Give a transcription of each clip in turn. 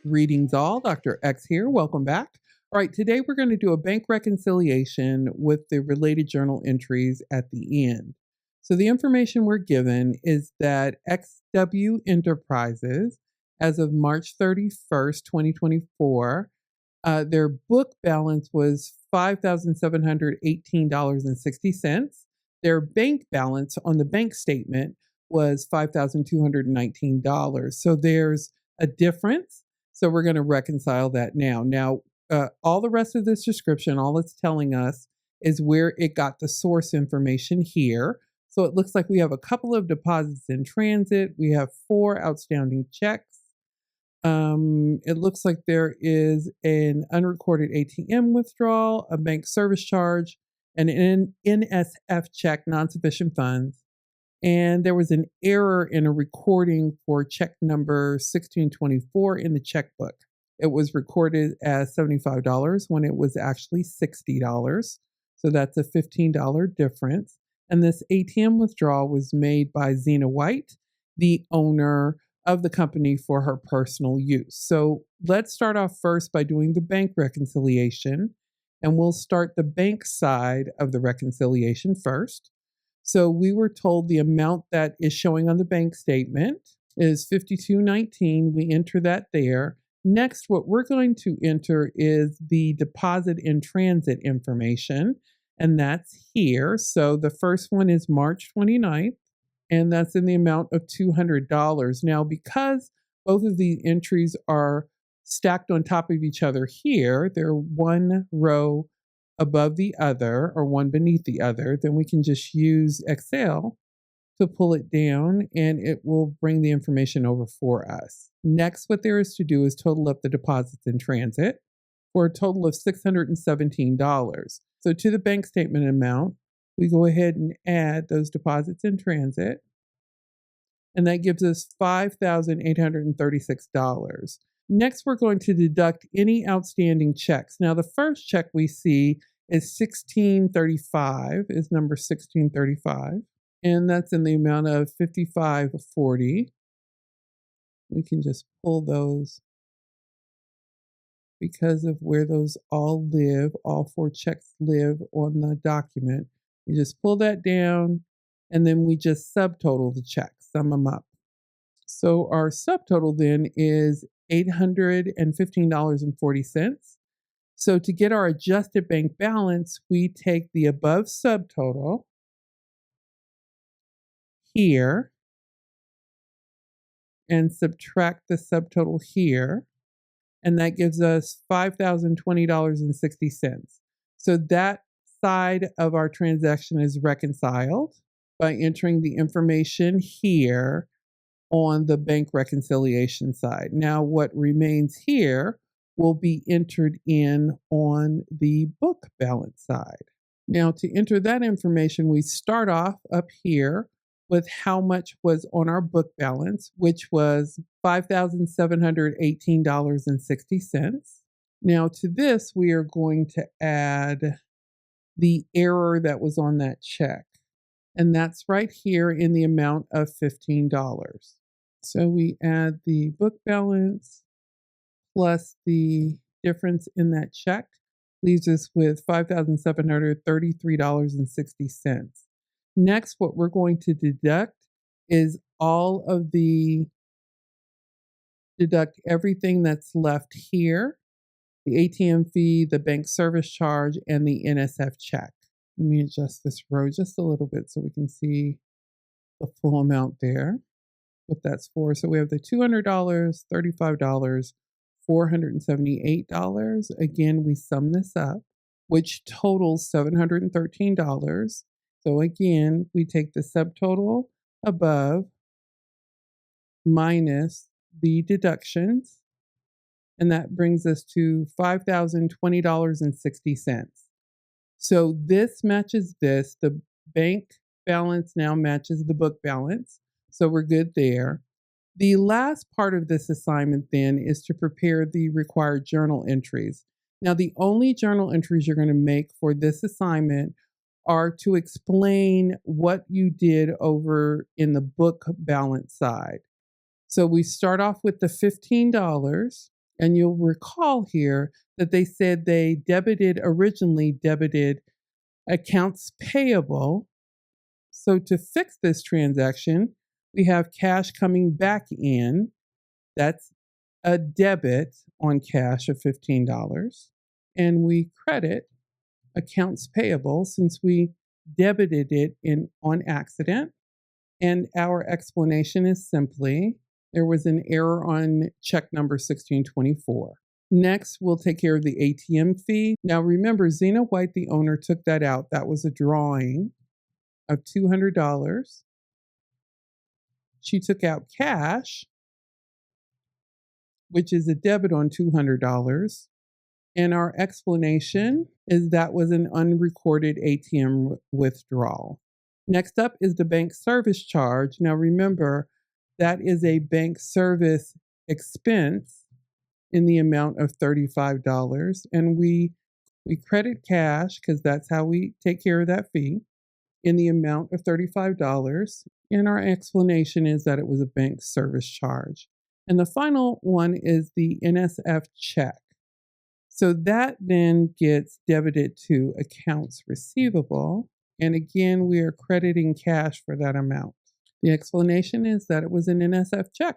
Greetings all, Dr. X here. Welcome back. All right, today we're going to do a bank reconciliation with the related journal entries at the end. So the information we're given is that XW Enterprises, as of March 31st, 2024, their book balance was $5,718.60. Their bank balance on the bank statement was $5,219. So there's a difference. So we're going to reconcile that now. All the rest of this description, all it's telling us is where it got the source information here. So it looks like we have a couple of deposits in transit. We have 4 outstanding checks. It looks like there is an unrecorded ATM withdrawal, a bank service charge, and an NSF check, non-sufficient funds. And there was an error in a recording for check number 1624 in the checkbook. It was recorded as $75 when it was actually $60. So that's a $15 difference. And this ATM withdrawal was made by Zena White, the owner of the company, for her personal use. So let's start off first by doing the bank reconciliation. And we'll start the bank side of the reconciliation first. So we were told the amount that is showing on the bank statement is $52.19. We enter that there. Next, what we're going to enter is the deposit in transit information, and that's here. So the first one is March 29th, and that's in the amount of $200. Now, because both of these entries are stacked on top of each other here, they're one row above the other or one beneath the other, then we can just use Excel to pull it down and it will bring the information over for us. Next, what there is to do is total up the deposits in transit for a total of $617. So to the bank statement amount, we go ahead and add those deposits in transit, and that gives us $5,836. Next, we're going to deduct any outstanding checks. Now, the first check we see is 1635, is number 1635, and that's in the amount of $55.40. We can just pull those because of where those all live. All 4 checks live on the document. We just pull that down, and then we just subtotal the checks, sum them up. So our subtotal then is $815.40. So to get our adjusted bank balance, we take the above subtotal here and subtract the subtotal here, and that gives us $5,020.60. So that side of our transaction is reconciled by entering the information here on the bank reconciliation side. Now, what remains here will be entered in on the book balance side. Now, to enter that information, we start off up here with how much was on our book balance, which was $5,718.60. Now, to this, we are going to add the error that was on that check, and that's right here in the amount of $15. So we add the book balance plus the difference in that check, leaves us with $5,733.60. Next, what we're going to deduct is deduct everything that's left here, the ATM fee, the bank service charge, and the NSF check. Let me adjust this row just a little bit so we can see the full amount there, what that's for. So we have the $200, $35, $478. Again, we sum this up, which totals $713. So again, we take the subtotal above minus the deductions, and that brings us to $5,020.60. So this matches this. The bank balance now matches the book balance. So we're good there. The last part of this assignment then is to prepare the required journal entries. Now, the only journal entries you're going to make for this assignment are to explain what you did over in the book balance side. So we start off with the $15, And you'll recall here that they said they originally debited accounts payable. So to fix this transaction, we have cash coming back in. That's a debit on cash of $15. And we credit accounts payable since we debited it on accident. And our explanation is simply there was an error on check number 1624. Next, we'll take care of the ATM fee. Now remember, Zena White, the owner, took that out. That was a drawing of $200. She took out cash, which is a debit on $200. And our explanation is that was an unrecorded ATM withdrawal. Next up is the bank service charge. Now remember, that is a bank service expense in the amount of $35. And we credit cash because that's how we take care of that fee in the amount of $35. And our explanation is that it was a bank service charge. And the final one is the NSF check. So that then gets debited to accounts receivable. And again, we are crediting cash for that amount. The explanation is that it was an NSF check.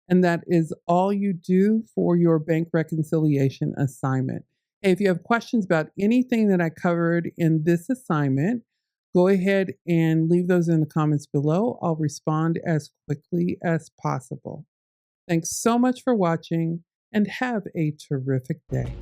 And that is all you do for your bank reconciliation assignment. If you have questions about anything that I covered in this assignment, go ahead and leave those in the comments below. I'll respond as quickly as possible. Thanks so much for watching and have a terrific day.